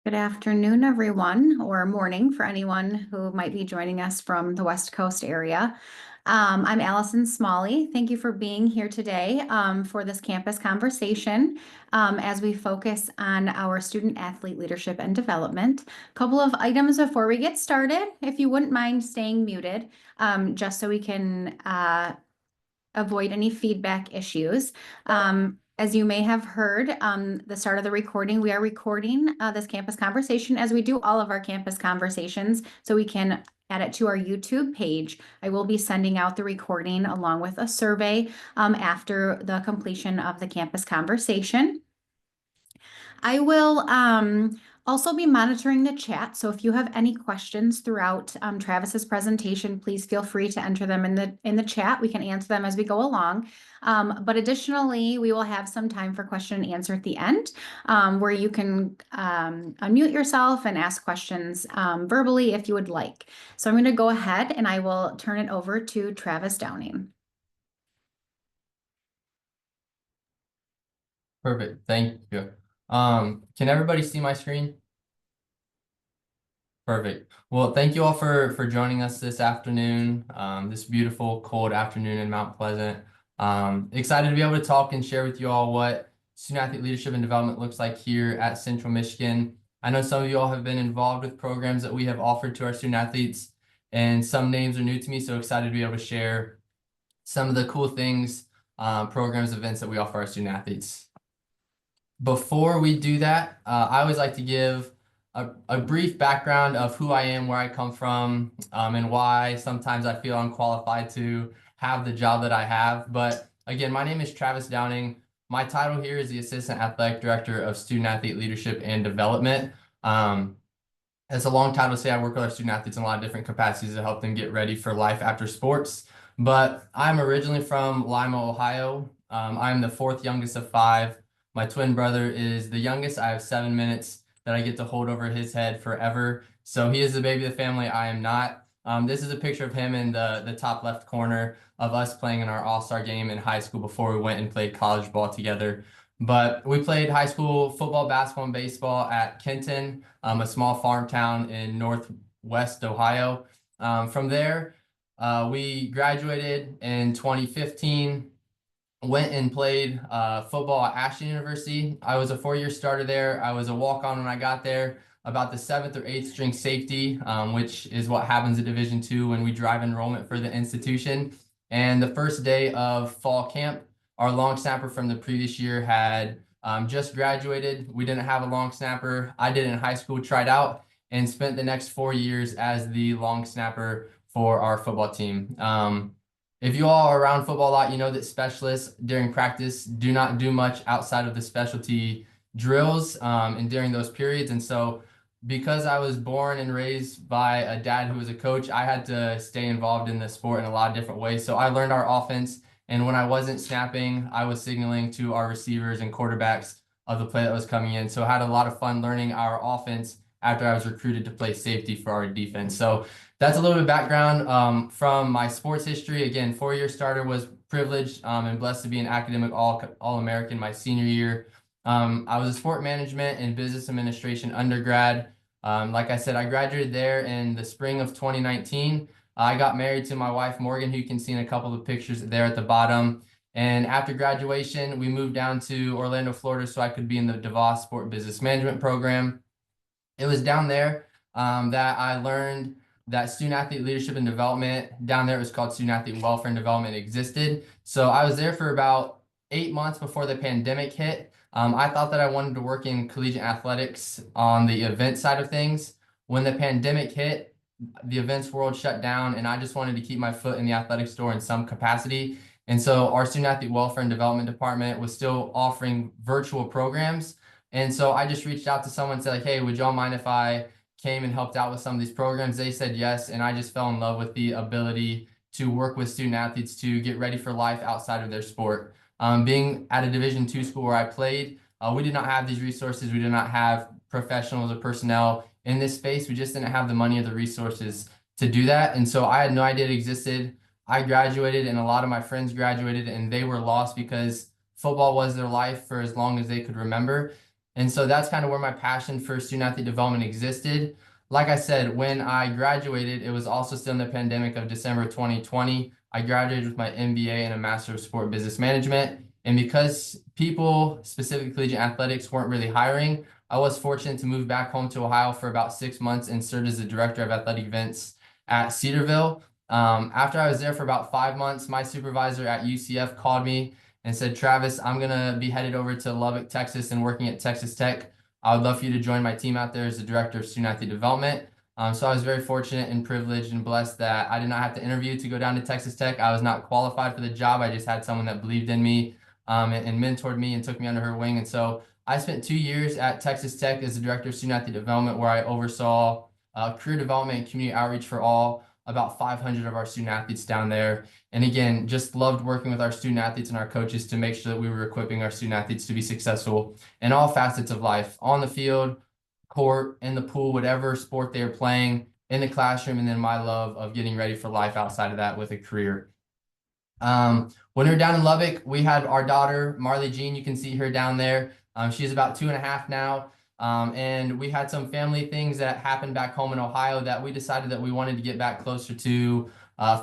Good afternoon, everyone, or morning for anyone who might be joining us from the West Coast area. I'm Allison Smalley. Thank you for being here today for this campus conversation as we focus on our student athlete leadership and development. A couple of items before we get started, if you wouldn't mind staying muted, just so we can avoid any feedback issues. As you may have heard, the start of the recording, we are recording this campus conversation as we do all of our campus conversations, so we can add it to our YouTube page. I will be sending out the recording along with a survey after the completion of the campus conversation. I will also be monitoring the chat. So if you have any questions throughout Travis's presentation, please feel free to enter them in the chat. We can answer them as we go along. But additionally, we will have some time for question and answer at the end, where you can unmute yourself and ask questions verbally if you would like. So I'm going to go ahead and I will turn it over to Travis Downing. Perfect. Thank you. Can everybody see my screen? Perfect. Well, thank you all for joining us this afternoon, this beautiful cold afternoon in Mount Pleasant. Excited to be able to talk and share with you all what student athlete leadership and development looks like here at Central Michigan. I know some of you all have been involved with programs that we have offered to our student athletes, and some names are new to me, so excited to be able to share some of the cool things, programs, events that we offer our student athletes. Before we do that, I always like to give a brief background of who I am, where I come from, and why sometimes I feel unqualified to have the job that I have. But again, my name is Travis Downing. My title here is the Assistant Athletic Director of Student Athlete Leadership and Development. It's a long title to say I work with our student athletes in a lot of different capacities to help them get ready for life after sports. But I'm originally from Lima, Ohio. I'm the fourth youngest of five. My twin brother is the youngest. I have 7 minutes that I get to hold over his head forever. So he is the baby of the family. I am not. This is a picture of him in the top left corner of us playing in our all-star game in high school before we went and played college ball together. But we played high school football, basketball, and baseball at Kenton, a small farm town in northwest Ohio. From there, we graduated in 2015. Went and played football at Ashton University. I was a 4-year starter there. I was a walk-on when I got there, about the 7th or 8th string safety, which is what happens at Division II when we drive enrollment for the institution. And the first day of fall camp, our long snapper from the previous year had just graduated. We didn't have a long snapper. I did in high school, tried out, and spent the next 4 years as the long snapper for our football team. If you all are around football a lot, you know that specialists during practice do not do much outside of the specialty drills and during those periods. And so because I was born and raised by a dad who was a coach, I had to stay involved in the sport in a lot of different ways. So I learned our offense. And when I wasn't snapping, I was signaling to our receivers and quarterbacks of the play that was coming in. So I had a lot of fun learning our offense after I was recruited to play safety for our defense. So that's a little bit of background from my sports history. Again, 4-year starter, was privileged and blessed to be an academic All-American my senior year. I was a sport management and business administration undergrad. Like I said, I graduated there in the spring of 2019. I got married to my wife, Morgan, who you can see in a couple of pictures there at the bottom. And after graduation, we moved down to Orlando, Florida, so I could be in the DeVos Sport Business Management program. It was down there that I learned that student athlete leadership and development, down there it was called student athlete welfare and development, existed. So I was there for about 8 months before the pandemic hit. I thought that I wanted to work in collegiate athletics on the event side of things. When the pandemic hit, the events world shut down, and I just wanted to keep my foot in the athletic store in some capacity. And so our student athlete welfare and development department was still offering virtual programs. And so I just reached out to someone and said, like, hey, would y'all mind if I came and helped out with some of these programs? They said yes, and I just fell in love with the ability to work with student athletes to get ready for life outside of their sport. Being at a Division II school where I played, we did not have these resources. We did not have professionals or personnel in this space. We just didn't have the money or the resources to do that. And so I had no idea it existed. I graduated, and a lot of my friends graduated, and they were lost because football was their life for as long as they could remember. And so that's kind of where my passion for student athlete development existed. Like I said, when I graduated, it was also still in the pandemic of December 2020. I graduated with my MBA and a Master of Sport Business Management. And because people, specifically collegiate athletics, weren't really hiring, I was fortunate to move back home to Ohio for about 6 months and served as the director of athletic events at Cedarville. After I was there for about 5 months, my supervisor at UCF called me and said, Travis, I'm going to be headed over to Lubbock, Texas, and working at Texas Tech. I would love for you to join my team out there as the director of student athlete development. So I was very fortunate and privileged and blessed that I did not have to interview to go down to Texas Tech. I was not qualified for the job. I just had someone that believed in me and mentored me and took me under her wing. And so I spent 2 years at Texas Tech as the director of student athlete development, where I oversaw career development and community outreach for about 500 of our student athletes down there. And again, just loved working with our student athletes and our coaches to make sure that we were equipping our student athletes to be successful in all facets of life, on the field, court, in the pool, whatever sport they're playing, in the classroom, and then my love of getting ready for life outside of that with a career. When we were down in Lubbock, we had our daughter, Marley Jean. You can see her down there. She's about 2.5 now. And we had some family things that happened back home in Ohio that we decided that we wanted to get back closer to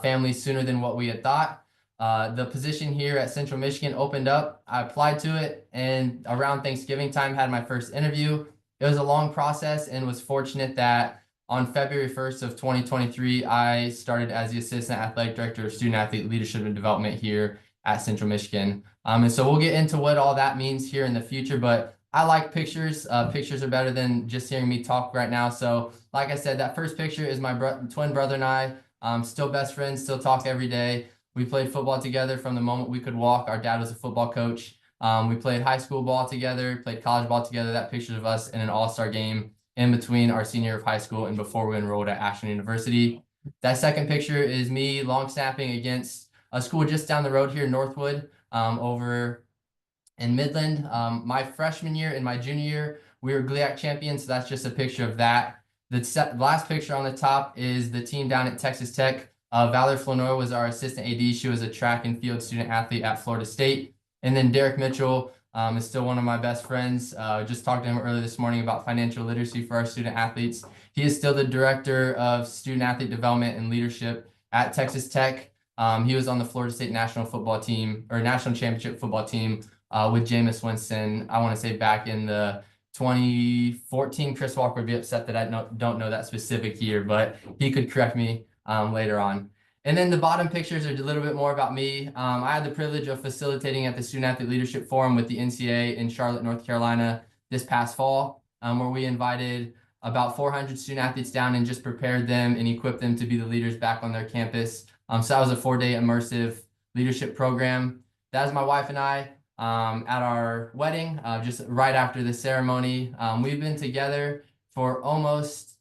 family sooner than what we had thought. The position here at Central Michigan opened up. I applied to it, and around Thanksgiving time had my first interview. It was a long process, and was fortunate that on February 1st of 2023, I started as the Assistant Athletic Director of Student Athlete Leadership and Development here at Central Michigan. And so we'll get into what all that means here in the future, but I like pictures. Pictures are better than just hearing me talk right now. So like I said, that first picture is my twin brother and I, still best friends, still talk every day. We played football together from the moment we could walk. Our dad was a football coach. We played high school ball together, played college ball together. That picture of us in an all-star game in between our senior year of high school and before we enrolled at Ashland University. That second picture is me long snapping against a school just down the road here, Northwood, over in Midland. My freshman year and my junior year, we were GLIAC champions. So that's just a picture of that. The last picture on the top is the team down at Texas Tech. Valerie Flanoy was our assistant AD. She was a track and field student athlete at Florida State. And then Derek Mitchell is still one of my best friends. Just talked to him earlier this morning about financial literacy for our student athletes. He is still the director of student athlete development and leadership at Texas Tech. He was on the Florida State national football team, or national championship football team, with Jameis Winston. I want to say back in the 2014. Chris Walker would be upset that I don't know that specific year, but he could correct me later on. And then the bottom pictures are a little bit more about me. I had the privilege of facilitating at the Student Athlete Leadership Forum with the NCAA in Charlotte, North Carolina this past fall, where we invited about 400 student athletes down and just prepared them and equipped them to be the leaders back on their campus. So that was a 4-day immersive leadership program. That was my wife and I at our wedding, just right after the ceremony. We've been together for almost,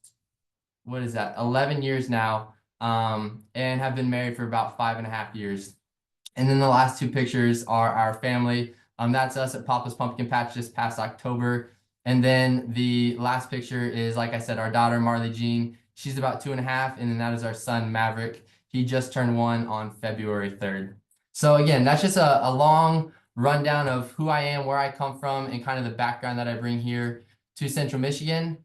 11 years now. And have been married for about 5.5 years. And then the last two pictures are our family. That's us at Papa's Pumpkin Patch this past October. And then the last picture is, like I said, our daughter, Marley Jean. She's about 2.5, and then that is our son, Maverick. He just turned 1 on February 3rd. So again, that's just a long rundown of who I am, where I come from, and kind of the background that I bring here to Central Michigan.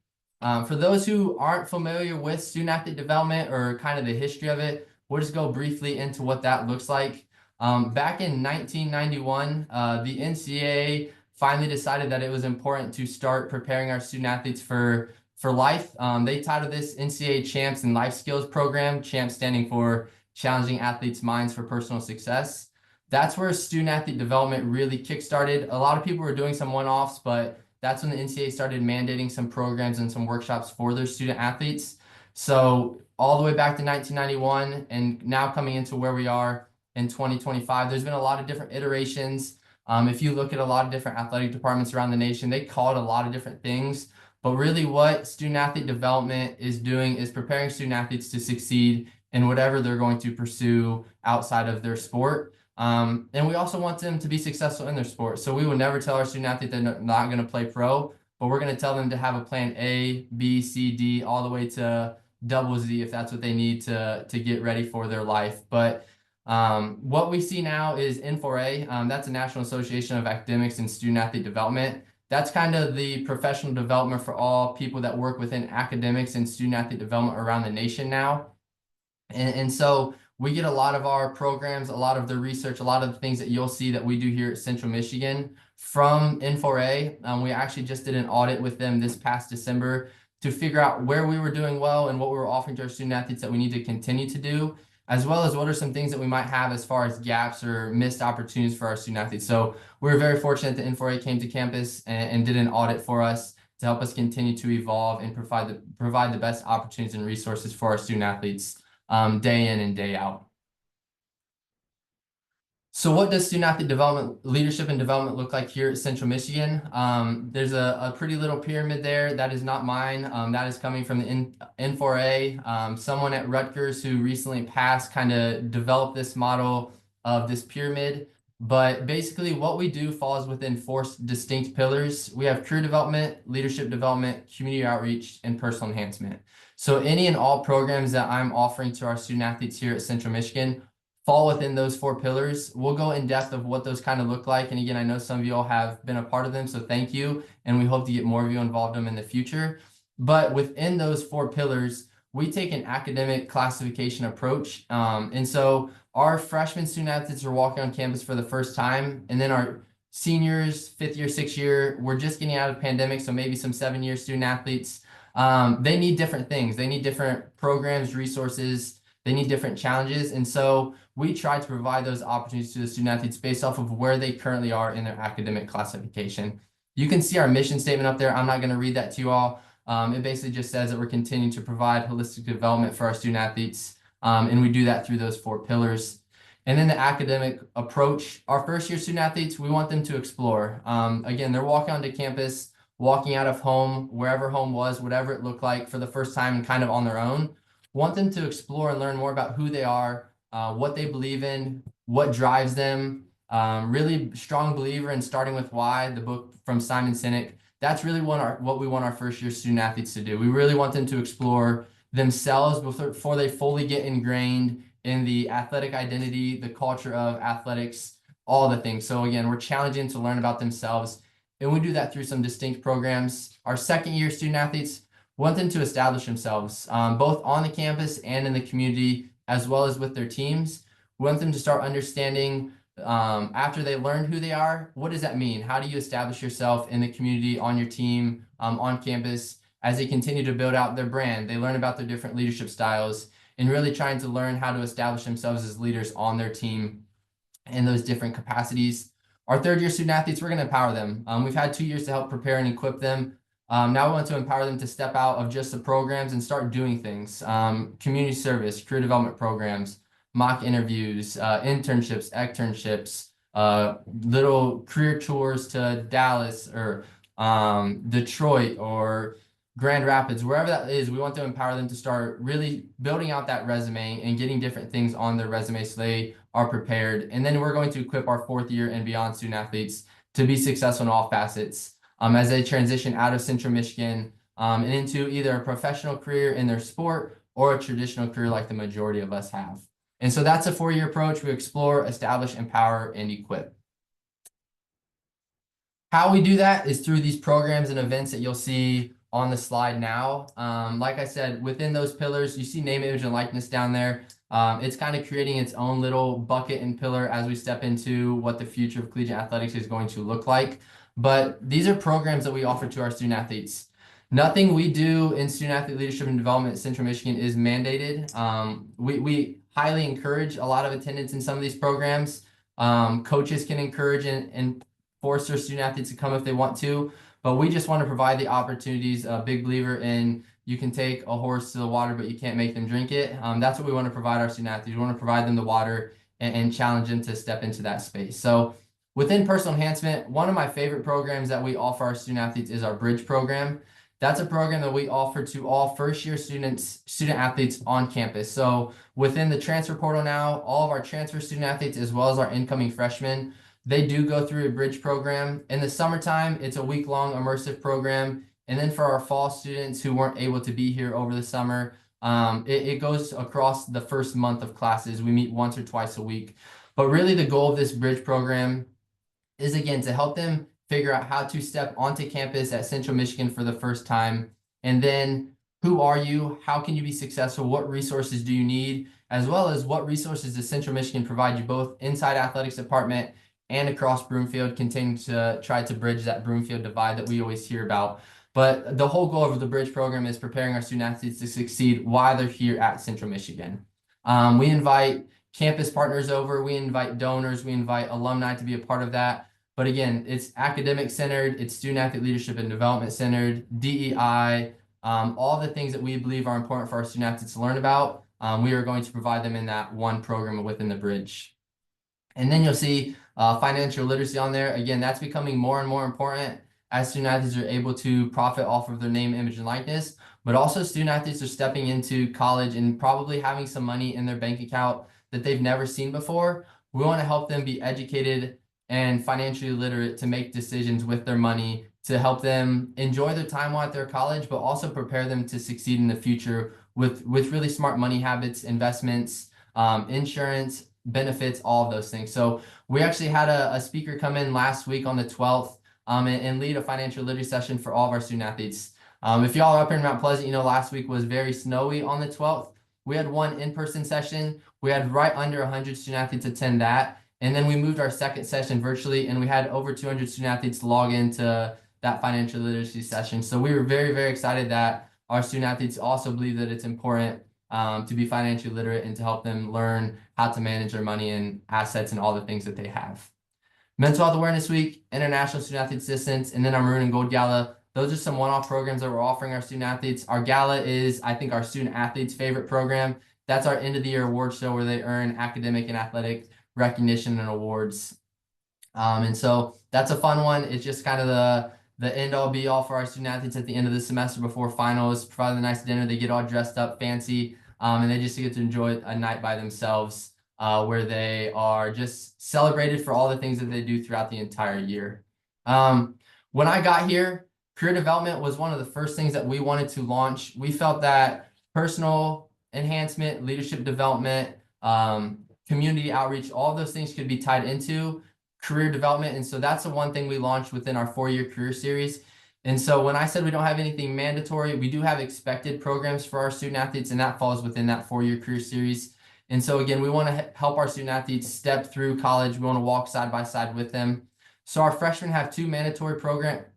For those who aren't familiar with student athlete development or kind of the history of it, we'll just go briefly into what that looks like. Back in 1991, the NCAA finally decided that it was important to start preparing our student athletes for life. They titled this NCAA Champs and Life Skills Program, Champs standing for Challenging Athletes' Minds for Personal Success. That's where student athlete development really kickstarted. A lot of people were doing some one-offs, but that's when the NCAA started mandating some programs and some workshops for their student athletes. So all the way back to 1991 and now coming into where we are in 2025, there's been a lot of different iterations. If you look at a lot of different athletic departments around the nation, they call it a lot of different things. But really what student athlete development is doing is preparing student athletes to succeed in whatever they're going to pursue outside of their sport. And we also want them to be successful in their sport. So we will never tell our student athlete they're not going to play pro, but we're going to tell them to have a plan A, B, C, D, all the way to double Z if that's what they need to get ready for their life. But what we see now is N4A. That's the National Association of Academics and Student Athlete Development. That's kind of the professional development for all people that work within academics and student athlete development around the nation now. And so we get a lot of our programs, a lot of the research, a lot of the things that you'll see that we do here at Central Michigan from N4A. We actually just did an audit with them this past December to figure out where we were doing well and what we were offering to our student athletes that we need to continue to do, as well as what are some things that we might have as far as gaps or missed opportunities for our student athletes. So we're very fortunate that N4A came to campus and did an audit for us to help us continue to evolve and provide the best opportunities and resources for our student athletes day in and day out. So what does student athlete development, leadership and development look like here at Central Michigan? There's a pretty little pyramid there. That is not mine. That is coming from the N4A. Someone at Rutgers who recently passed kind of developed this model of this pyramid. But basically what we do falls within four distinct pillars. We have career development, leadership development, community outreach, and personal enhancement. So any and all programs that I'm offering to our student athletes here at Central Michigan fall within those four pillars. We'll go in depth of what those kind of look like. And again, I know some of you all have been a part of them, so thank you. And we hope to get more of you involved in them in the future. But within those four pillars, we take an academic classification approach. And so our freshman student athletes are walking on campus for the first time. And then our seniors, fifth year, sixth year, we're just getting out of pandemic. So maybe some 7-year student athletes, they need different things. They need different programs, resources, they need different challenges. And so we try to provide those opportunities to the student athletes based off of where they currently are in their academic classification. You can see our mission statement up there. I'm not going to read that to you all. It basically just says that we're continuing to provide holistic development for our student athletes. And we do that through those four pillars. And then the academic approach, our first year student athletes, we want them to explore. Again, they're walking onto campus, walking out of home, wherever home was, whatever it looked like for the first time and kind of on their own. Want them to explore and learn more about who they are, what they believe in, what drives them. Really strong believer in Starting with Why, the book from Simon Sinek. That's really what we want our first year student athletes to do. We really want them to explore themselves before they fully get ingrained in the athletic identity, the culture of athletics, all the things. So again, we're challenging to learn about themselves. And we do that through some distinct programs. Our second year student athletes, want them to establish themselves, both on the campus and in the community, as well as with their teams. We want them to start understanding, after they learn who they are, what does that mean? How do you establish yourself in the community, on your team, on campus? As they continue to build out their brand, they learn about their different leadership styles and really trying to learn how to establish themselves as leaders on their team in those different capacities. Our third year student athletes, we're going to empower them. We've had 2 years to help prepare and equip them. Now we want to empower them to step out of just the programs and start doing things. Community service, career development programs, mock interviews, internships, externships, little career tours to Dallas or Detroit or Grand Rapids, wherever that is. We want to empower them to start really building out that resume and getting different things on their resume so they are prepared. And then we're going to equip our fourth year and beyond student athletes to be successful in all facets. As they transition out of Central Michigan and into either a professional career in their sport or a traditional career like the majority of us have. And so that's a 4-year approach. We explore, establish, empower, and equip. How we do that is through these programs and events that you'll see on the slide now. Like I said, within those pillars, you see name, image, and likeness down there. It's kind of creating its own little bucket and pillar as we step into what the future of collegiate athletics is going to look like. But these are programs that we offer to our student athletes. Nothing we do in student athlete leadership and development at Central Michigan is mandated. We highly encourage a lot of attendance in some of these programs. Coaches can encourage and force their student athletes to come if they want to, but we just want to provide the opportunities. A big believer in you can take a horse to the water, but you can't make them drink it. That's what we want to provide our student athletes. We want to provide them the water and challenge them to step into that space. So within personal enhancement, one of my favorite programs that we offer our student athletes is our Bridge program. That's a program that we offer to all first-year student athletes on campus. So within the transfer portal now, all of our transfer student athletes, as well as our incoming freshmen, they do go through a Bridge program. In the summertime, it's a week-long immersive program. And then for our fall students who weren't able to be here over the summer, it goes across the first month of classes. We meet once or twice a week. But really the goal of this Bridge program is, again, to help them figure out how to step onto campus at Central Michigan for the first time. And then who are you? How can you be successful? What resources do you need? As well as what resources does Central Michigan provide you both inside athletics department and across Broomfield, continuing to try to bridge that Broomfield divide that we always hear about. But the whole goal of the Bridge program is preparing our student athletes to succeed while they're here at Central Michigan. We invite campus partners over, we invite donors, we invite alumni to be a part of that. But again, it's academic centered, it's student athlete leadership and development centered, DEI, all the things that we believe are important for our student athletes to learn about. We are going to provide them in that one program within the Bridge. And then you'll see financial literacy on there. Again, that's becoming more and more important as student athletes are able to profit off of their name, image, and likeness. But also student athletes are stepping into college and probably having some money in their bank account that they've never seen before. We want to help them be educated and financially literate to make decisions with their money, to help them enjoy their time while at their college, but also prepare them to succeed in the future with really smart money habits, investments, insurance, benefits, all of those things. So we actually had a speaker come in last week on the 12th and lead a financial literacy session for all of our student athletes. If y'all are up here in Mount Pleasant, you know last week was very snowy on the 12th. We had one in-person session. We had right under 100 student athletes attend that. And then we moved our second session virtually, and we had over 200 student athletes log into that financial literacy session. So we were very, very excited that our student athletes also believe that it's important to be financially literate and to help them learn how to manage their money and assets and all the things that they have. Mental Health Awareness Week, International Student Athlete Assistance, and then our Maroon and Gold Gala. Those are some one-off programs that we're offering our student athletes. Our gala is, I think, our student athletes' favorite program. That's our end of the year award show where they earn academic and athletic recognition and awards. And so that's a fun one. It's just kind of the end all be all for our student athletes at the end of the semester before finals. Provide a nice dinner. They get all dressed up fancy, and they just get to enjoy a night by themselves where they are just celebrated for all the things that they do throughout the entire year. When I got here, career development was one of the first things that we wanted to launch. We felt that personal enhancement, leadership development, community outreach, all of those things could be tied into career development. And so that's the one thing we launched within our 4-year career series. And so when I said we don't have anything mandatory, we do have expected programs for our student athletes, and that falls within that 4-year career series. And so again, we want to help our student athletes step through college. We want to walk side by side with them. So our freshmen have 2 mandatory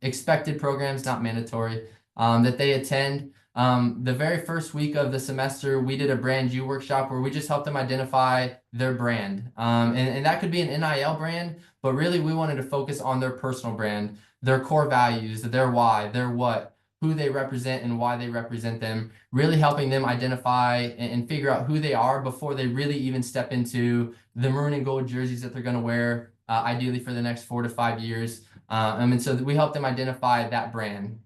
expected programs, not mandatory, that they attend. The very first week of the semester, we did a brand you workshop where we just helped them identify their brand. And that could be an NIL brand, but really we wanted to focus on their personal brand, their core values, their why, their what, who they represent and why they represent them, really helping them identify and figure out who they are before they really even step into the maroon and gold jerseys that they're going to wear, ideally for the next 4 to 5 years. And so we help them identify that brand.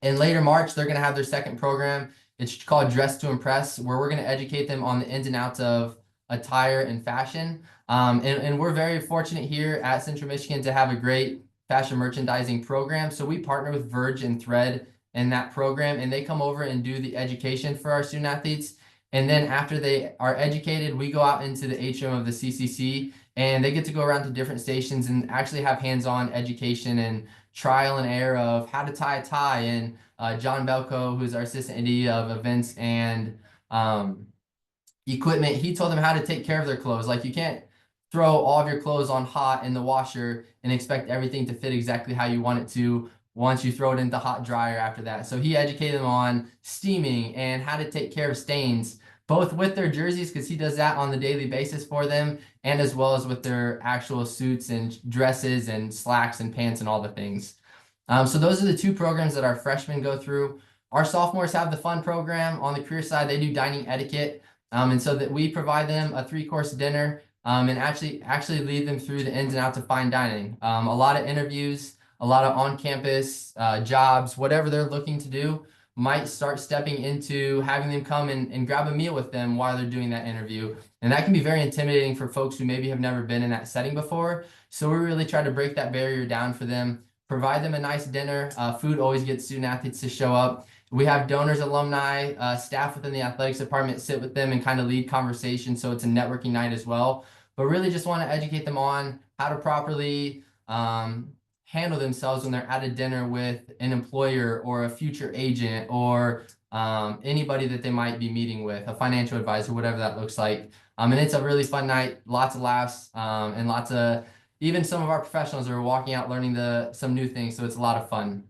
In later March, they're going to have their second program. It's called Dress to Impress, where we're going to educate them on the ins and outs of attire and fashion. And we're very fortunate here at Central Michigan to have a great fashion merchandising program. So we partner with Verge and Thread in that program, and they come over and do the education for our student athletes. And then after they are educated, we go out into the atrium of the CCC, and they get to go around to different stations and actually have hands-on education and trial and error of how to tie a tie. And John Belko, who's our assistant AD of events and equipment, he told them how to take care of their clothes. Like, you can't throw all of your clothes on hot in the washer and expect everything to fit exactly how you want it to once you throw it into hot dryer after that. So he educated them on steaming and how to take care of stains, both with their jerseys, because he does that on the daily basis for them, and as well as with their actual suits and dresses and slacks and pants and all the things. So those are the 2 programs that our freshmen go through. Our sophomores have the fun program. On the career side, they do dining etiquette. And so that we provide them a 3-course dinner and actually lead them through the ins and outs of fine dining. A lot of interviews, a lot of on-campus jobs, whatever they're looking to do, might start stepping into having them come and grab a meal with them while they're doing that interview. And that can be very intimidating for folks who maybe have never been in that setting before. So we really try to break that barrier down for them, provide them a nice dinner. Food always gets student athletes to show up. We have donors, alumni, staff within the athletics department sit with them and kind of lead conversation. So it's a networking night as well. But really just want to educate them on how to properly handle themselves when they're at a dinner with an employer or a future agent or anybody that they might be meeting with, a financial advisor, whatever that looks like. And it's a really fun night, lots of laughs, and lots of, even some of our professionals are walking out learning some new things, so it's a lot of fun.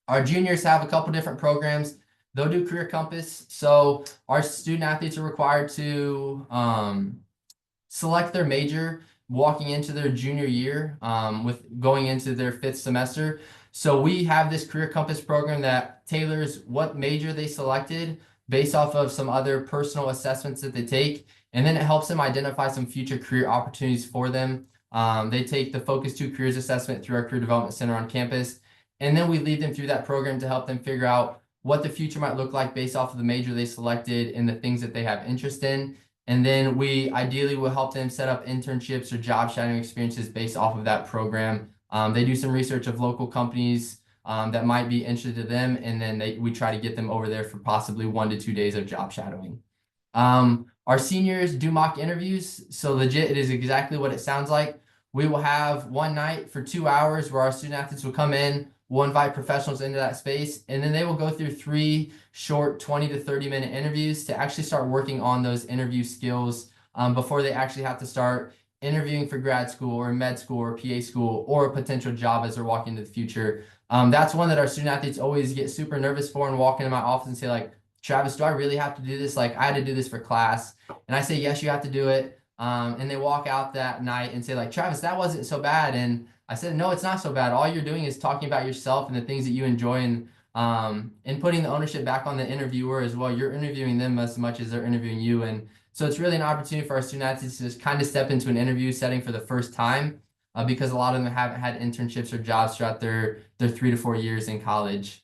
Our juniors have a couple different programs. They'll do Career Compass. So our student athletes are required to select their major walking into their junior year, with going into their 5th semester. So we have this Career Compass program that tailors what major they selected based off of some other personal assessments that they take. And then it helps them identify some future career opportunities for them. They take the Focus 2 Careers Assessment through our Career Development Center on campus. And then we lead them through that program to help them figure out what the future might look like based off of the major they selected and the things that they have interest in. And then we ideally will help them set up internships or job shadowing experiences based off of that program. They do some research of local companies that might be interested to them, and then we try to get them over there for possibly 1 to 2 days of job shadowing. Our seniors do mock interviews, so legit, it is exactly what it sounds like. We will have one night for 2 hours where our student athletes will come in. We'll invite professionals into that space, and then they will go through 3 short 20 to 30-minute interviews to actually start working on those interview skills before they actually have to start interviewing for grad school or med school or PA school or a potential job as they're walking into the future. That's one that our student athletes always get super nervous for and walk into my office and say, like, Travis, do I really have to do this? Like, I had to do this for class. And I say, yes, you have to do it. And they walk out that night and say, like, Travis, that wasn't so bad. And I said, no, it's not so bad. All you're doing is talking about yourself and the things that you enjoy, and putting the ownership back on the interviewer as well. You're interviewing them as much as they're interviewing you. And so it's really an opportunity for our student athletes to just kind of step into an interview setting for the first time, because a lot of them haven't had internships or jobs throughout their 3 to 4 years in college.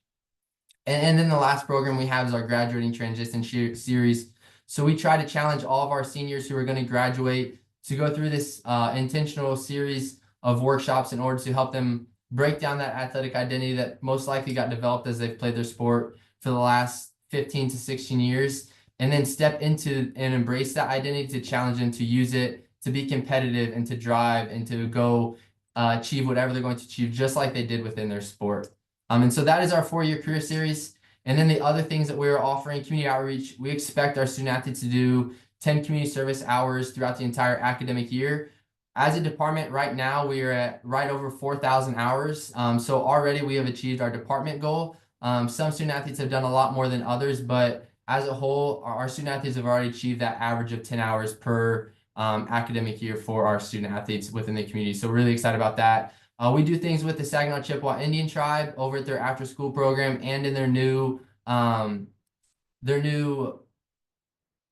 And then the last program we have is our graduating transition series. So we try to challenge all of our seniors who are going to graduate to go through this intentional series of workshops in order to help them break down that athletic identity that most likely got developed as they've played their sport for the last 15 to 16 years, and then step into and embrace that identity to challenge them to use it, to be competitive and to drive and to go achieve whatever they're going to achieve, just like they did within their sport. And so that is our 4-year career series. And then the other things that we're offering, community outreach, we expect our student athletes to do 10 community service hours throughout the entire academic year. As a department right now, we are at right over 4,000 hours. So already we have achieved our department goal. Some student athletes have done a lot more than others, but as a whole, our student athletes have already achieved that average of 10 hours per academic year for our student athletes within the community. So really excited about that. We do things with the Saginaw Chippewa Indian tribe over at their after school program and in their new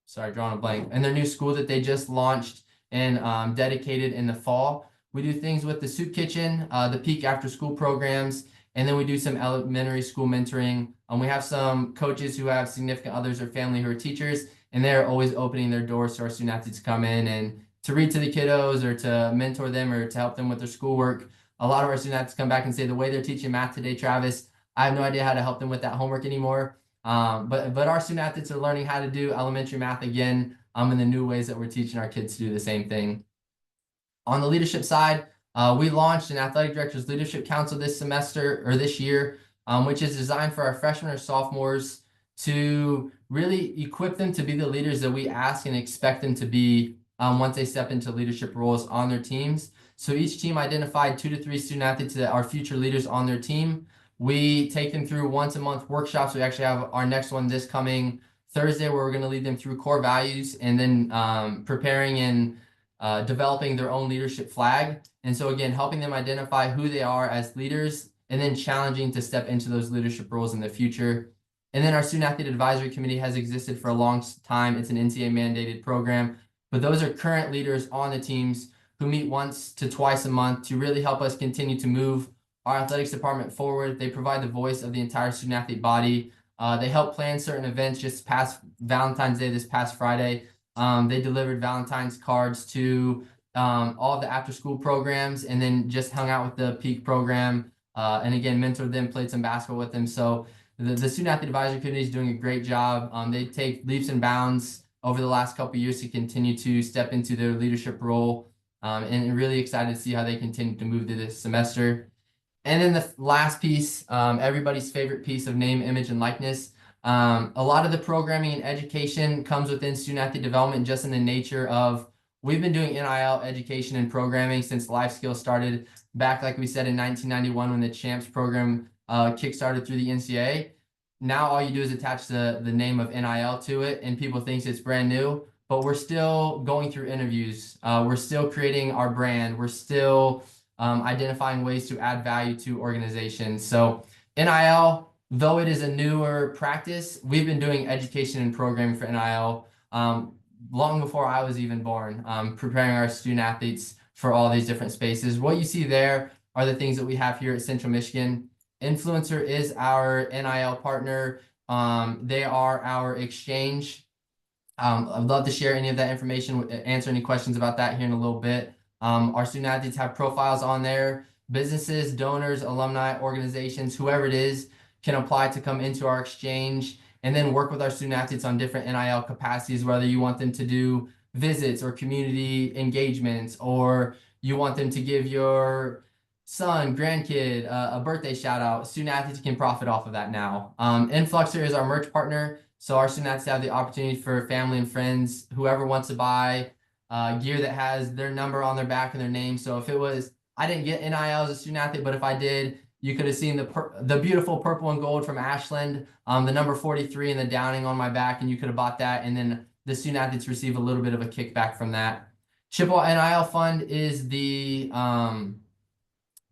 sorry, drawing a blank, and their new school that they just launched and dedicated in the fall. We do things with the soup kitchen, the peak after school programs, and then we do some elementary school mentoring. We have some coaches who have significant others or family who are teachers, and they're always opening their doors to our student athletes to come in and to read to the kiddos or to mentor them or to help them with their schoolwork. A lot of our student athletes come back and say, the way they're teaching math today, Travis, I have no idea how to help them with that homework anymore. But our student athletes are learning how to do elementary math again, in the new ways that we're teaching our kids to do the same thing. On the leadership side, we launched an Athletic Directors Leadership Council this semester or this year, which is designed for our freshmen or sophomores to really equip them to be the leaders that we ask and expect them to be once they step into leadership roles on their teams. So each team identified 2 to 3 student athletes that are future leaders on their team. We take them through once a month workshops. We actually have our next one this coming Thursday, where we're going to lead them through core values and then preparing and developing their own leadership flag. And so again, helping them identify who they are as leaders and then challenging to step into those leadership roles in the future. And then our Student Athlete Advisory Committee has existed for a long time. It's an NCAA mandated program, but those are current leaders on the teams who meet once to twice a month to really help us continue to move our athletics department forward. They provide the voice of the entire student athlete body. They help plan certain events. Just past Valentine's Day, this past Friday, they delivered Valentine's cards to all of the after school programs, and then just hung out with the peak program, and again, mentored them, played some basketball with them. So the Student Athlete Advisory Committee is doing a great job. They take leaps and bounds over the last couple of years to continue to step into their leadership role, and really excited to see how they continue to move through this semester. And then the last piece, everybody's favorite piece of name, image, and likeness. A lot of the programming and education comes within student athlete development just in the nature of we've been doing NIL education and programming since Life Skills started back, like we said, in 1991 when the CHAMPS program kickstarted through the NCAA. Now all you do is attach the name of NIL to it, and people think it's brand new, but we're still going through interviews. We're still creating our brand. We're still identifying ways to add value to organizations. So NIL, though it is a newer practice, we've been doing education and programming for NIL long before I was even born, preparing our student athletes for all these different spaces. What you see there are the things that we have here at Central Michigan. Influencer is our NIL partner. They are our exchange. I'd love to share any of that information, answer any questions about that here in a little bit. Our student athletes have profiles on there. Businesses, donors, alumni, organizations, whoever it is, can apply to come into our exchange and then work with our student athletes on different NIL capacities, whether you want them to do visits or community engagements, or you want them to give your son, grandkid, a birthday shout out. Student athletes can profit off of that now. Influxer is our merch partner. So our student athletes have the opportunity for family and friends, whoever wants to buy gear that has their number on their back and their name. So if it was, I didn't get NIL as a student athlete, but if I did, you could have seen the beautiful purple and gold from Ashland, the number 43 and the downing on my back, and you could have bought that. And then the student athletes receive a little bit of a kickback from that. Chippewa NIL Fund is the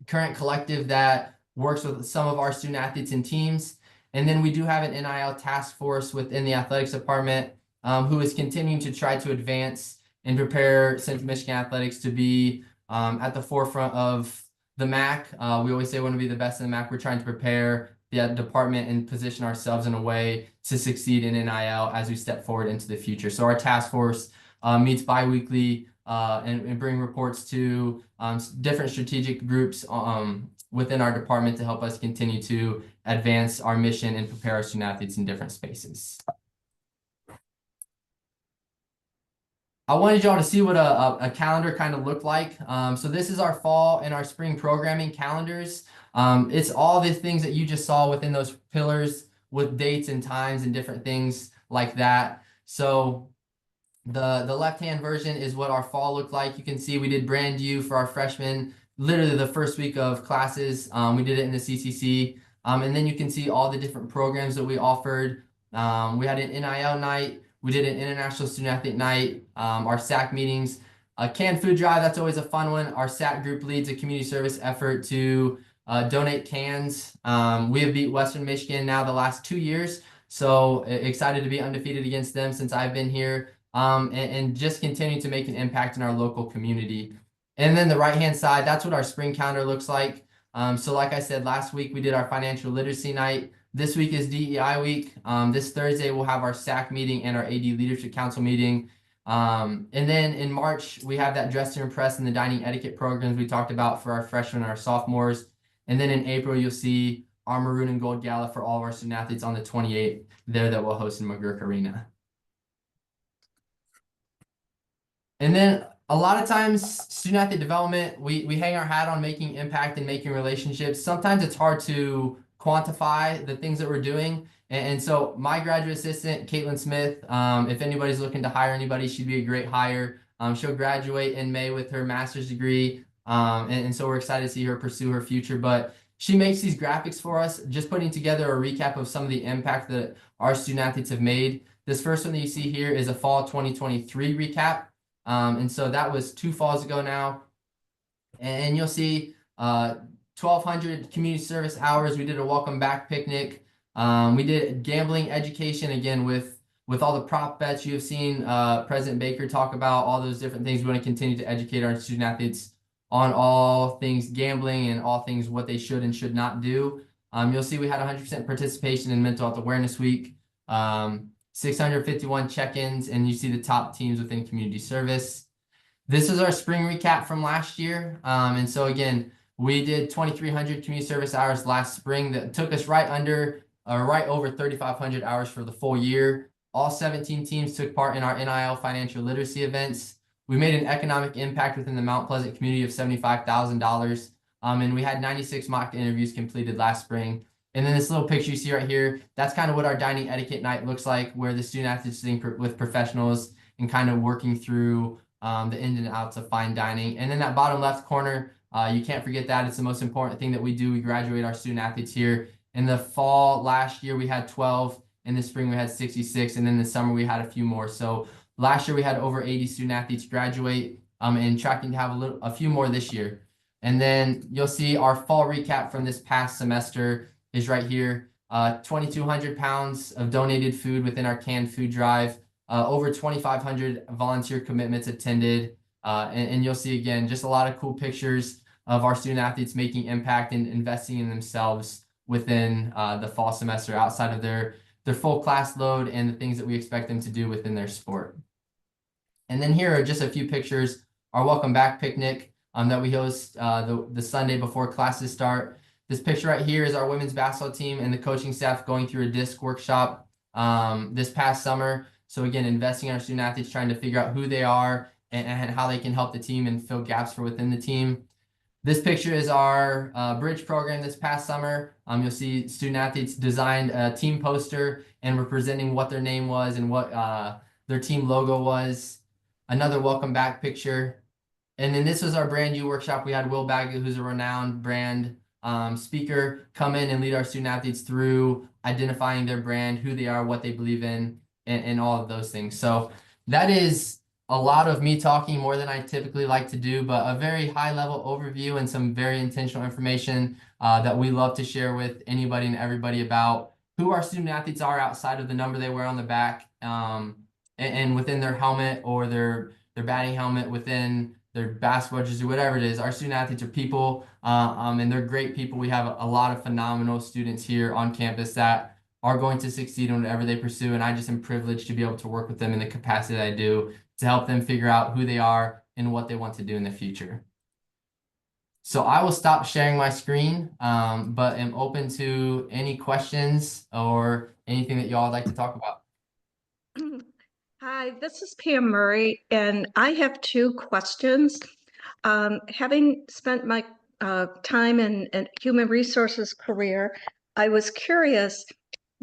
current collective that works with some of our student athletes and teams. And then we do have an NIL task force within the athletics department who is continuing to try to advance and prepare Central Michigan athletics to be at the forefront of the MAC. We always say we want to be the best in the MAC. We're trying to prepare the department and position ourselves in a way to succeed in NIL as we step forward into the future. So our task force meets bi-weekly and bring reports to different strategic groups within our department to help us continue to advance our mission and prepare our student athletes in different spaces. I wanted y'all to see what a calendar kind of looked like. So this is our fall and our spring programming calendars. It's all the things that you just saw within those pillars with dates and times and different things like that. So the left-hand version is what our fall looked like. You can see we did brand new for our freshmen, literally the first week of classes. We did it in the CCC. And then you can see all the different programs that we offered. We had an NIL night. We did an International Student Athlete Night, our SAC meetings, a canned food drive. That's always a fun one. Our SAC group leads a community service effort to donate cans. We have beat Western Michigan now the last 2 years. So excited to be undefeated against them since I've been here and just continue to make an impact in our local community. And then the right-hand side, that's what our spring calendar looks like. So like I said, last week we did our financial literacy night. This week is DEI week. This Thursday we'll have our SAC meeting and our AD Leadership Council meeting. And then in March, we have that Dress to Impress and the dining etiquette programs we talked about for our freshmen and our sophomores. And then in April, you'll see our maroon and gold gala for all of our student athletes on the 28th there that we'll host in McGurk Arena. And then a lot of times, student athlete development, we hang our hat on making impact and making relationships. Sometimes it's hard to quantify the things that we're doing. And so my graduate assistant, Caitlin Smith, if anybody's looking to hire anybody, she'd be a great hire. She'll graduate in May with her master's degree. And so we're excited to see her pursue her future. But she makes these graphics for us, just putting together a recap of some of the impact that our student athletes have made. This first one that you see here is a fall 2023 recap. And so that was 2 falls ago now. And you'll see 1,200 community service hours. We did a welcome back picnic. We did gambling education again with all the prop bets you have seen President Baker talk about, all those different things. We want to continue to educate our student athletes on all things gambling and all things what they should and should not do. You'll see we had 100% participation in Mental Health Awareness Week, 651 check-ins, and you see the top teams within community service. This is our spring recap from last year. And so again, we did 2,300 community service hours last spring that took us right over 3,500 hours for the full year. All 17 teams took part in our NIL financial literacy events. We made an economic impact within the Mount Pleasant community of $75,000. And we had 96 mock interviews completed last spring. And then this little picture you see right here, that's kind of what our dining etiquette night looks like, where the student athletes sitting with professionals and kind of working through the ins and outs of fine dining. And then that bottom left corner, you can't forget that. It's the most important thing that we do. We graduate our student athletes here. In the fall last year, we had 12. In the spring, we had 66. And then the summer, we had a few more. So last year, we had over 80 student athletes graduate and tracking to have a few more this year. And then you'll see our fall recap from this past semester is right here. 2,200 pounds of donated food within our canned food drive. Over 2,500 volunteer commitments attended. And you'll see again, just a lot of cool pictures of our student athletes making impact and investing in themselves within the fall semester outside of their full class load and the things that we expect them to do within their sport. And then here are just a few pictures. Our welcome back picnic that we host the Sunday before classes start. This picture right here is our women's basketball team and the coaching staff going through a disc workshop this past summer. So again, investing in our student athletes, trying to figure out who they are and how they can help the team and fill gaps for within the team. This picture is our bridge program this past summer. You'll see student athletes designed a team poster and were presenting what their name was and what their team logo was. Another welcome back picture. And then this was our brand new workshop. We had Will Baggett, who's a renowned brand speaker, come in and lead our student athletes through identifying their brand, who they are, what they believe in, and all of those things. So that is a lot of me talking, more than I typically like to do, but a very high level overview and some very intentional information that we love to share with anybody and everybody about who our student athletes are outside of the number they wear on the back and within their helmet or their batting helmet, within their basketball jerseys, whatever it is. Our student athletes are people and they're great people. We have a lot of phenomenal students here on campus that are going to succeed in whatever they pursue. And I just am privileged to be able to work with them in the capacity that I do to help them figure out who they are and what they want to do in the future. So I will stop sharing my screen, but am open to any questions or anything that y'all would like to talk about. Hi, this is Pam Murray, and I have two questions. Having spent my time in human resources career, I was curious,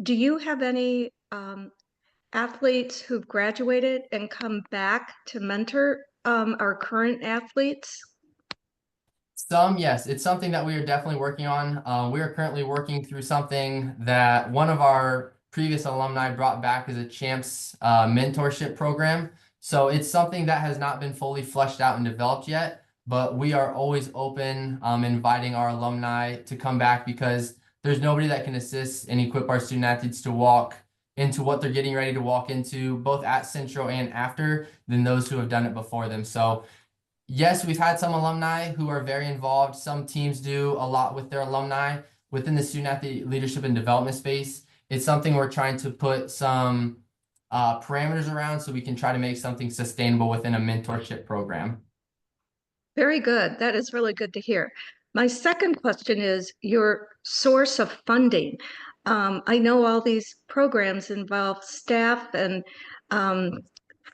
do you have any athletes who've graduated and come back to mentor our current athletes? Some, yes, it's something that we are definitely working on. We are currently working through something that one of our previous alumni brought back as a champs mentorship program. So it's something that has not been fully fleshed out and developed yet, but we are always open, inviting our alumni to come back because there's nobody that can assist and equip our student athletes to walk into what they're getting ready to walk into, both at Central and after, than those who have done it before them. So yes, we've had some alumni who are very involved. Some teams do a lot with their alumni within the student athlete leadership and development space. It's something we're trying to put some parameters around so we can try to make something sustainable within a mentorship program. Very good. That is really good to hear. My second question is your source of funding. I know all these programs involve staff and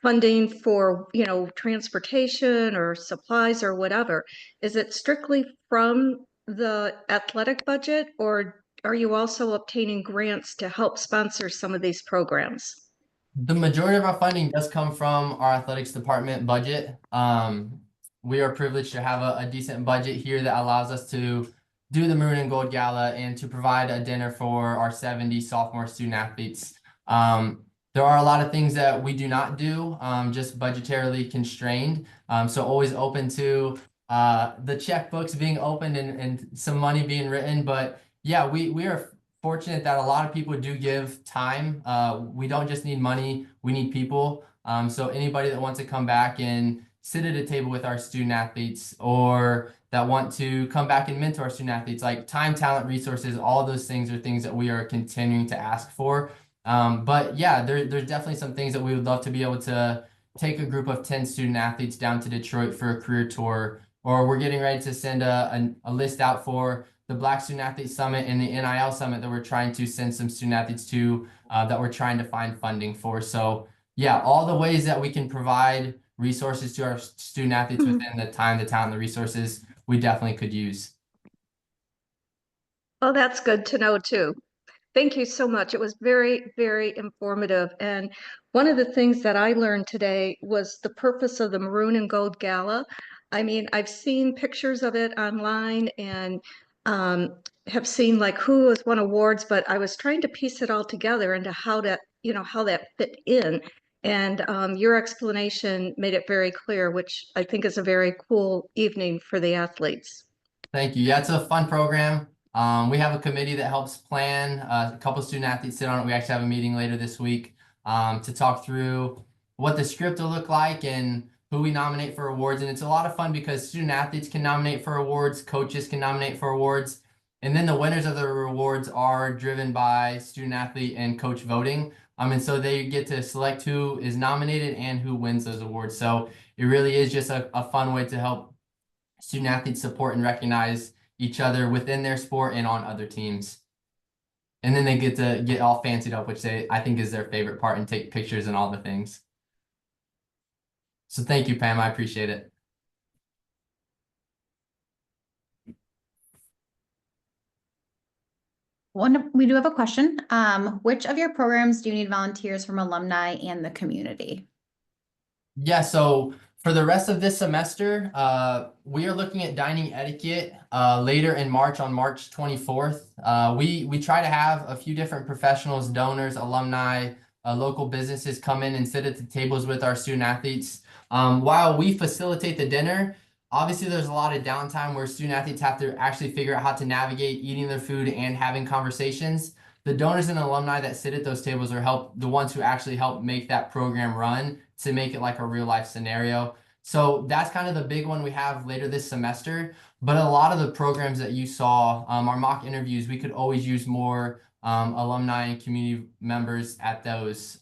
funding for, transportation or supplies or whatever. Is it strictly from the athletic budget, or are you also obtaining grants to help sponsor some of these programs? The majority of our funding does come from our athletics department budget. We are privileged to have a decent budget here that allows us to do the Maroon and Gold Gala and to provide a dinner for our 70 sophomore student athletes. There are a lot of things that we do not do, just budgetarily constrained. So always open to the checkbooks being opened and some money being written. But yeah, we are fortunate that a lot of people do give time. We don't just need money, we need people. So anybody that wants to come back and sit at a table with our student athletes or that want to come back and mentor our student athletes, like time, talent, resources, all those things are things that we are continuing to ask for. But yeah, there's definitely some things that we would love to be able to take a group of 10 student athletes down to Detroit for a career tour, or we're getting ready to send a list out for the Black Student Athlete Summit and the NIL Summit that we're trying to send some student athletes to that we're trying to find funding for. So yeah, all the ways that we can provide resources to our student athletes within the time, the talent, the resources, we definitely could use. Oh, that's good to know too. Thank you so much. It was very, very informative. And one of the things that I learned today was the purpose of the Maroon and Gold Gala. I mean, I've seen pictures of it online and have seen like who has won awards, but I was trying to piece it all together into how that fit in. And your explanation made it very clear, which I think is a very cool evening for the athletes. Thank you. Yeah, it's a fun program. We have a committee that helps plan. A couple student athletes sit on it. We actually have a meeting later this week to talk through what the script will look like and who we nominate for awards. And it's a lot of fun because student athletes can nominate for awards, coaches can nominate for awards, and then the winners of the awards are driven by student athlete and coach voting. And so they get to select who is nominated and who wins those awards. So it really is just a fun way to help student athletes support and recognize each other within their sport and on other teams. And then they get to get all fancied up, which I think is their favorite part, and take pictures and all the things. So thank you, Pam. I appreciate it. We do have a question. Which of your programs do you need volunteers from alumni and the community? Yeah, so for the rest of this semester, we are looking at dining etiquette later in March on March 24th. We try to have a few different professionals, donors, alumni, local businesses come in and sit at the tables with our student athletes. While we facilitate the dinner, obviously there's a lot of downtime where student athletes have to actually figure out how to navigate eating their food and having conversations. The donors and alumni that sit at those tables are the ones who actually help make that program run to make it like a real life scenario. So that's kind of the big one we have later this semester. But a lot of the programs that you saw, our mock interviews, we could always use more alumni and community members at those.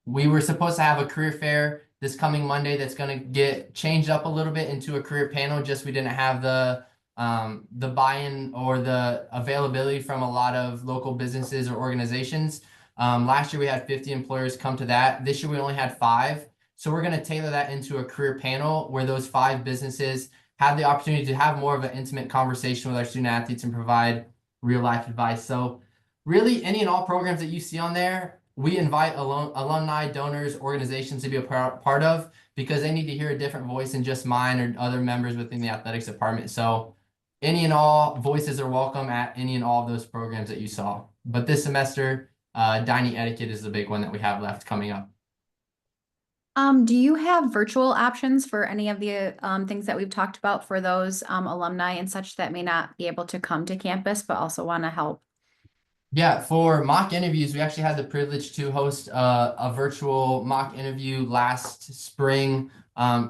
We were supposed to have a career fair this coming Monday that's going to get changed up a little bit into a career panel. Just we didn't have the buy-in or the availability from a lot of local businesses or organizations. Last year we had 50 employers come to that. This year we only had 5. So we're going to tailor that into a career panel where those 5 businesses have the opportunity to have more of an intimate conversation with our student athletes and provide real life advice. So really any and all programs that you see on there, we invite alumni, donors, organizations to be a part of because they need to hear a different voice than just mine or other members within the athletics department. So any and all voices are welcome at any and all of those programs that you saw. But this semester, dining etiquette is the big one that we have left coming up. Do you have virtual options for any of the things that we've talked about for those alumni and such that may not be able to come to campus but also want to help? Yeah, for mock interviews, we actually had the privilege to host a virtual mock interview last spring.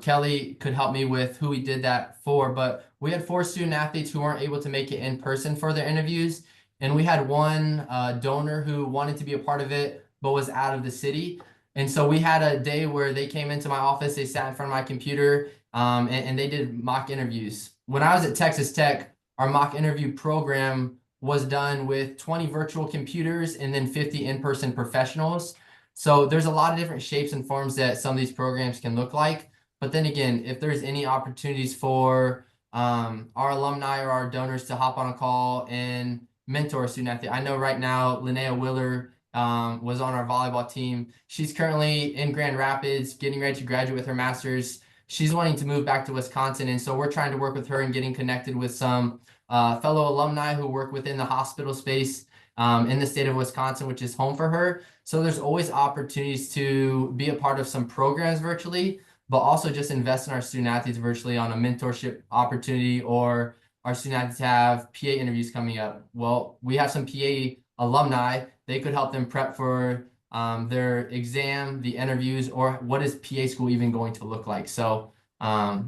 Kelly could help me with who we did that for, but we had 4 student athletes who weren't able to make it in person for their interviews. And we had one donor who wanted to be a part of it, but was out of the city. And so we had a day where they came into my office, they sat in front of my computer, and they did mock interviews. When I was at Texas Tech, our mock interview program was done with 20 virtual computers and then 50 in-person professionals. So there's a lot of different shapes and forms that some of these programs can look like. But then again, if there's any opportunities for our alumni or our donors to hop on a call and mentor a student athlete. I know right now Linnea Willer was on our volleyball team. She's currently in Grand Rapids getting ready to graduate with her master's. She's wanting to move back to Wisconsin, and so we're trying to work with her and getting connected with some fellow alumni who work within the hospital space in the state of Wisconsin, which is home for her. So there's always opportunities to be a part of some programs virtually, but also just invest in our student athletes virtually on a mentorship opportunity, or our student athletes have PA interviews coming up. Well, we have some PA alumni. They could help them prep for their exam, the interviews, or what is PA school even going to look like. So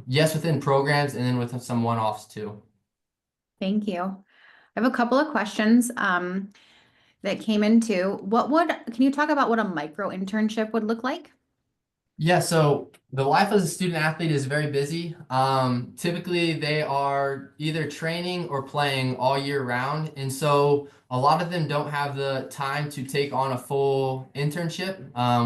yes, within programs and then with some one-offs too. Thank you. I have a couple of questions that came into. Can you talk about what a micro internship would look like? Yeah, so the life as a student athlete is very busy. Typically, they are either training or playing all year round. And so a lot of them don't have the time to take on a full internship,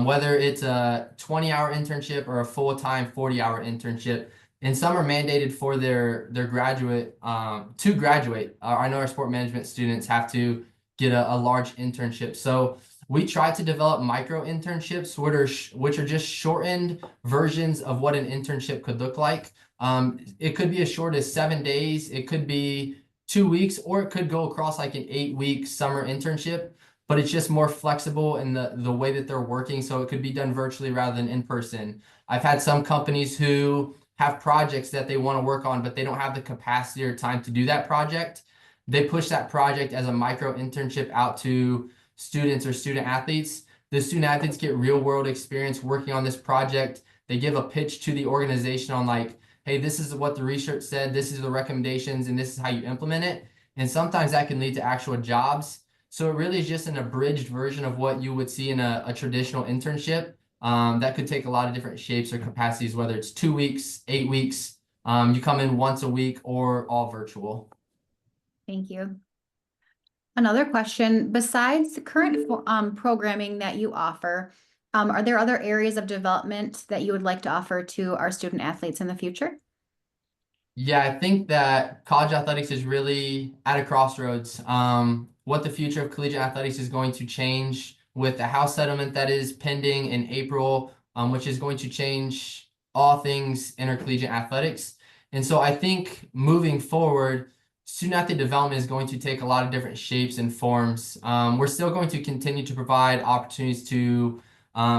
whether it's a 20-hour internship or a full-time 40-hour internship. and some are mandated for their graduate to graduate. I know our sport management students have to get a large internship. So we try to develop micro internships, which are just shortened versions of what an internship could look like. It could be as short as 7 days, it could be 2 weeks, or it could go across like an 8-week summer internship, but it's just more flexible in the way that they're working. So it could be done virtually rather than in person. I've had some companies who have projects that they want to work on, but they don't have the capacity or time to do that project. They push that project as a micro internship out to students or student athletes. The student athletes get real world experience working on this project. They give a pitch to the organization on like, hey, this is what the research said, this is the recommendations, and this is how you implement it. And sometimes that can lead to actual jobs. So it really is just an abridged version of what you would see in a traditional internship. That could take a lot of different shapes or capacities, whether it's 2 weeks, 8 weeks, you come in once a week, or all virtual. Thank you. Another question, besides the current programming that you offer, are there other areas of development that you would like to offer to our student athletes in the future? Yeah, I think that college athletics is really at a crossroads. What the future of collegiate athletics is going to change with the House settlement that is pending in April, which is going to change all things intercollegiate athletics. And so I think moving forward, student athlete development is going to take a lot of different shapes and forms. We're still going to continue to provide opportunities to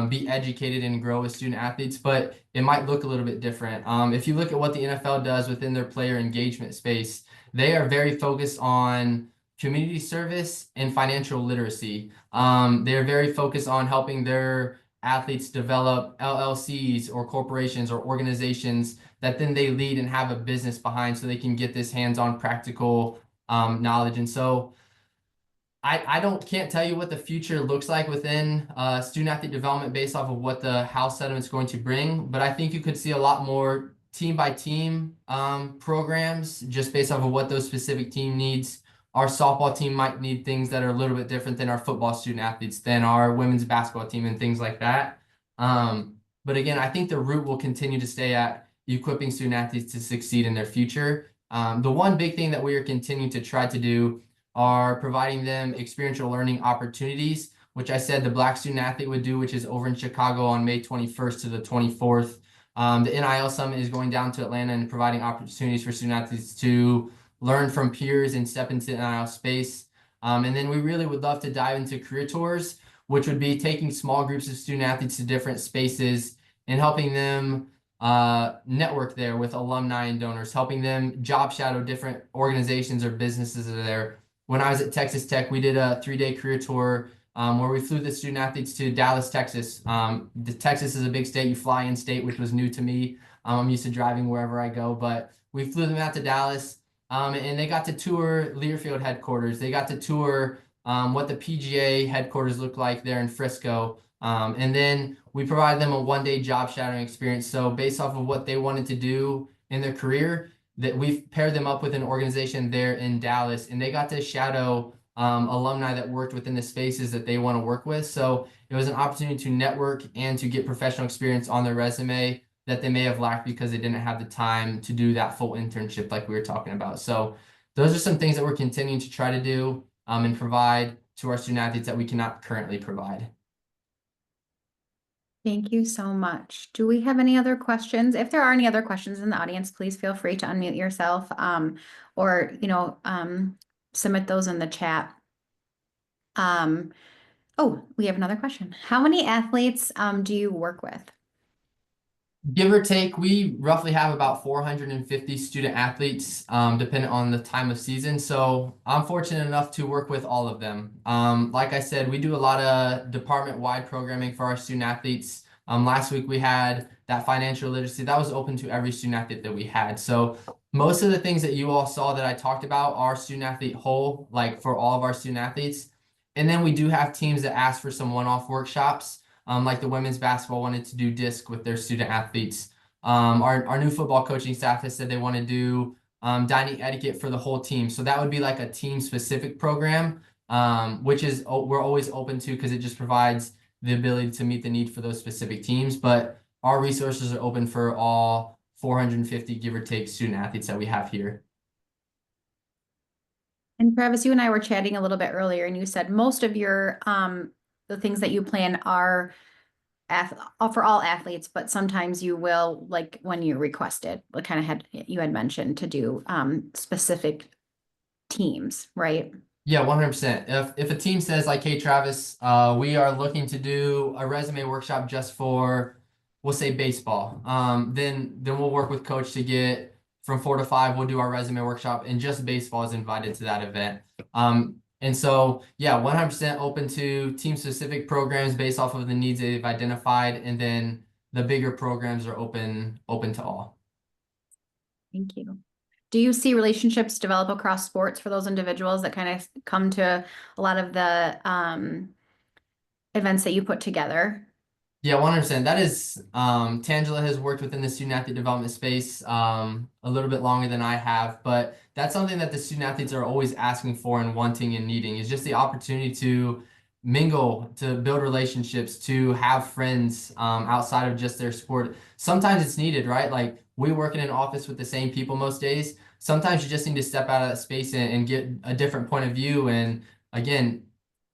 be educated and grow as student athletes, but it might look a little bit different. If you look at what the NFL does within their player engagement space, they are very focused on community service and financial literacy. They're very focused on helping their athletes develop LLCs or corporations or organizations that then they lead and have a business behind so they can get this hands-on practical knowledge. And so I can't tell you what the future looks like within student athlete development based off of what the House settlement is going to bring, but I think you could see a lot more team by team programs just based off of what those specific team needs. Our softball team might need things that are a little bit different than our football student athletes, than our women's basketball team and things like that. But again, I think the root will continue to stay at equipping student athletes to succeed in their future. The one big thing that we are continuing to try to do are providing them experiential learning opportunities, which I said the Black Student Athlete would do, which is over in Chicago on May 21st to the 24th. The NIL Summit is going down to Atlanta and providing opportunities for student athletes to learn from peers and step into the NIL space. And then we really would love to dive into career tours, which would be taking small groups of student athletes to different spaces and helping them network there with alumni and donors, helping them job shadow different organizations or businesses that are there. When I was at Texas Tech, we did a 3-day career tour where we flew the student athletes to Dallas, Texas. Texas is a big state. You fly in state, which was new to me. I'm used to driving wherever I go, but we flew them out to Dallas and they got to tour Learfield headquarters. They got to tour what the PGA headquarters look like there in Frisco. And then we provided them a 1-day job shadowing experience. So based off of what they wanted to do in their career, that we've paired them up with an organization there in Dallas, and they got to shadow alumni that worked within the spaces that they want to work with. So it was an opportunity to network and to get professional experience on their resume that they may have lacked because they didn't have the time to do that full internship like we were talking about. So those are some things that we're continuing to try to do and provide to our student athletes that we cannot currently provide. Thank you so much. Do we have any other questions? If there are any other questions in the audience, please feel free to unmute yourself or, submit those in the chat. Oh, we have another question. How many athletes do you work with? Give or take, we roughly have about 450 student athletes, depending on the time of season. So I'm fortunate enough to work with all of them. Like I said, we do a lot of department-wide programming for our student athletes. Last week we had that financial literacy that was open to every student athlete that we had. So most of the things that you all saw that I talked about are student athlete whole, like for all of our student athletes. And then we do have teams that ask for some one-off workshops. Like the women's basketball wanted to do disc with their student athletes. Our new football coaching staff has said they want to do dining etiquette for the whole team. So that would be like a team specific program, which is we're always open to because it just provides the ability to meet the need for those specific teams. But our resources are open for all 450, give or take, student athletes that we have here. And Travis, you and I were chatting a little bit earlier, and you said most of your the things that you plan are for all athletes, but sometimes you will, like when you requested, like kind of you had mentioned to do specific teams, right? Yeah, 100%. If a team says like, hey, Travis, we are looking to do a resume workshop just for, we'll say baseball, then we'll work with coach to get from 4 to 5. We'll do our resume workshop, and just baseball is invited to that event. And so, yeah, 100% open to team specific programs based off of the needs they've identified, and then the bigger programs are open to all. Thank you. Do you see relationships develop across sports for those individuals that kind of come to a lot of the events that you put together? Yeah, 100%. That is, Tangela has worked within the student athlete development space a little bit longer than I have, but that's something that the student athletes are always asking for and wanting and needing, is just the opportunity to mingle, to build relationships, to have friends outside of just their sport. Sometimes it's needed, right? Like, we work in an office with the same people most days. Sometimes you just need to step out of that space and get a different point of view. And again,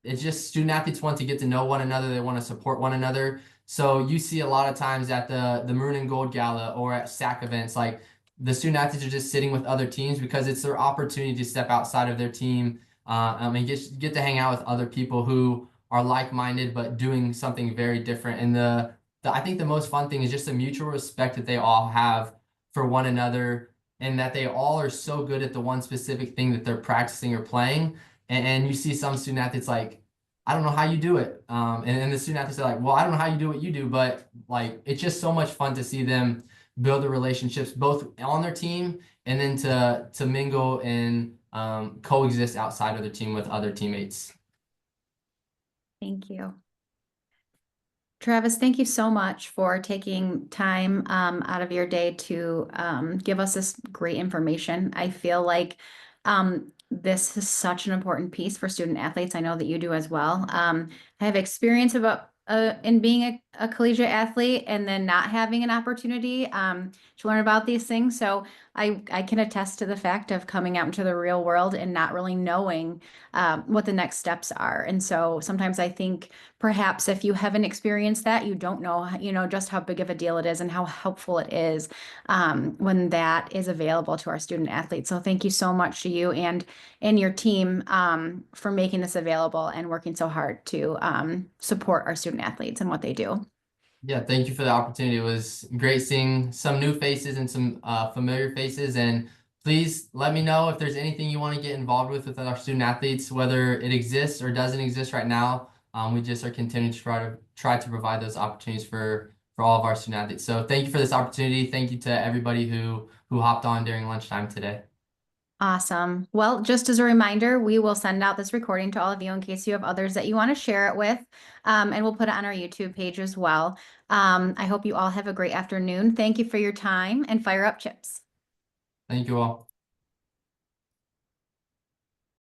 it's just student athletes want to get to know one another. They want to support one another. So you see a lot of times at the Maroon and Gold Gala or at SAC events, like the student athletes are just sitting with other teams because it's their opportunity to step outside of their team and get to hang out with other people who are like-minded but doing something very different. And I think the most fun thing is just the mutual respect that they all have for one another, and that they all are so good at the one specific thing that they're practicing or playing. And you see some student athletes like, I don't know how you do it. And the student athletes are like, well, I don't know how you do what you do, but like, it's just so much fun to see them build the relationships both on their team, and then to mingle and coexist outside of their team with other teammates. Thank you. Travis, thank you so much for taking time out of your day to give us this great information. I feel like this is such an important piece for student athletes. I know that you do as well. I have experience about in being a collegiate athlete and then not having an opportunity to learn about these things. So I can attest to the fact of coming out into the real world and not really knowing what the next steps are. And so sometimes I think perhaps if you haven't experienced that, you don't know, just how big of a deal it is and how helpful it is when that is available to our student athletes. So thank you so much to you and your team for making this available and working so hard to support our student athletes and what they do. Yeah, thank you for the opportunity. It was great seeing some new faces and some familiar faces. And please let me know if there's anything you want to get involved with our student athletes, whether it exists or doesn't exist right now. We just are continuing to try to provide those opportunities for all of our student athletes. So thank you for this opportunity. Thank you to everybody who hopped on during lunchtime today. Awesome. Well, just as a reminder, we will send out this recording to all of you in case you have others that you want to share it with, and we'll put it on our YouTube page as well. I hope you all have a great afternoon. Thank you for your time, and fire up, Chips. Thank you all.